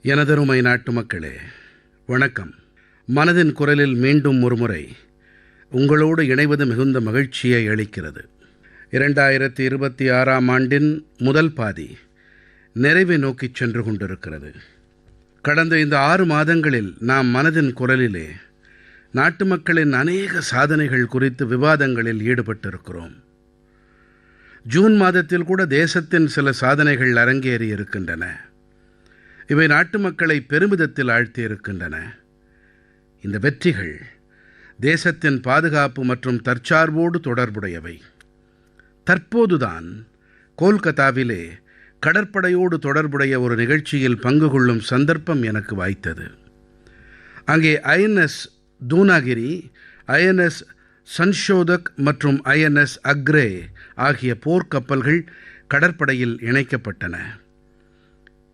எனதருமை நாட்டுமக்களே, வணக்கம். மனதின் குரலில் மீண்டும் ஒருமுறை உங்களோடு இணைவது மிகுந்த மகிழ்ச்சியை அளிக்கிறது. 2026ஆம் ஆண்டின் முதல் பாதி நிறைவை நோக்கிச் சென்று கொண்டிருக்கிறது. கடந்த இந்த 6 மாதங்களில் நாம் மனதின் குரலிலே நாட்டு மக்களின் அநேக சாதனைகள் குறித்து விவாதங்களில் ஈடுபட்டிருக்கிறோம். ஜூன் மாதத்தில் கூட தேசத்தின் சில சாதனைகள் அரங்கேறி இருக்கின்றன. இவை நாட்டு மக்களை பெருமிதத்தில் ஆழ்த்தியிருக்கின்றன. இந்த வெற்றிகள் தேசத்தின் பாதுகாப்பு மற்றும் தற்சார்போடு தொடர்புடையவை. தற்போதுதான் கோல்கத்தாவிலே கடற்படையோடு தொடர்புடைய ஒரு நிகழ்ச்சியில் பங்கு கொள்ளும் சந்தர்ப்பம் எனக்கு வாய்த்தது. அங்கே ஐஎன்எஸ் தூனாகிரி, ஐஎன்எஸ் சன்ஷோதக் மற்றும் ஐஎன்எஸ் அக்ரே ஆகிய போர்க்கப்பல்கள் கடற்படையில் இணைக்கப்பட்டன.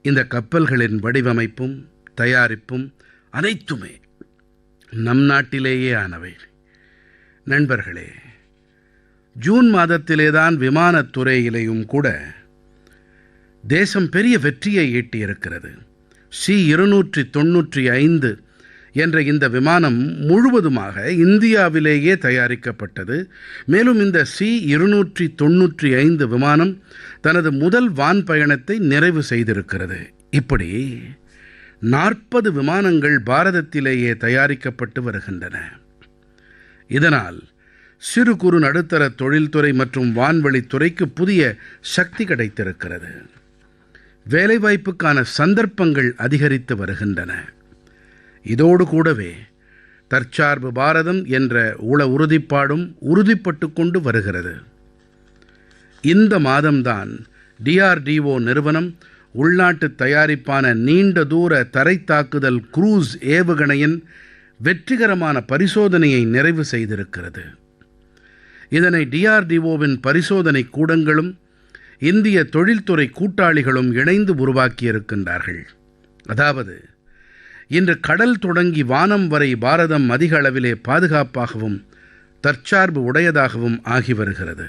இந்த கப்பல்களின் வடிவமைப்பும் தயாரிப்பும் அனைத்துமே நம் நாட்டிலேயே ஆனவை. நண்பர்களே, ஜூன் மாதத்திலேதான் விமானத் துறையிலேயும் கூட தேசம் பெரிய வெற்றியை ஈட்டியிருக்கிறது. C-295 என்ற இந்த விமானம் முழுவதுமாக இந்தியாவிலேயே தயாரிக்கப்பட்டது. மேலும் இந்த C-295 விமானம் தனது முதல் வான் பயணத்தை நிறைவு செய்திருக்கிறது. இப்படி 40 விமானங்கள் பாரதத்திலேயே தயாரிக்கப்பட்டு வருகின்றன. இதனால் சிறு குறு நடுத்தர தொழில்துறை மற்றும் வான்வழித்துறைக்கு புதிய சக்தி கிடைத்திருக்கிறது. வேலைவாய்ப்புக்கான சந்தர்ப்பங்கள் அதிகரித்து வருகின்றன. இதோடு கூடவே தற்சார்பு பாரதம் என்ற உறுதிப்பாடும் உறுதிப்பட்டு கொண்டு வருகிறது. இந்த மாதம்தான் DRDO நிறுவனம் உள்நாட்டு தயாரிப்பான நீண்ட தூர தரைத்தாக்குதல் க்ரூஸ் ஏவுகணையின் வெற்றிகரமான பரிசோதனையை நிறைவு செய்திருக்கிறது. இதனை DRDOவின் பரிசோதனை கூடங்களும் இந்திய தொழில்துறை கூட்டாளிகளும் இணைந்து உருவாக்கியிருக்கின்றார்கள். அதாவது, இன்று கடல் தொடங்கி வானம் வரை பாரதம் அதிக அளவிலே பாதுகாப்பாகவும் தற்சார்பு உடையதாகவும் ஆகி வருகிறது.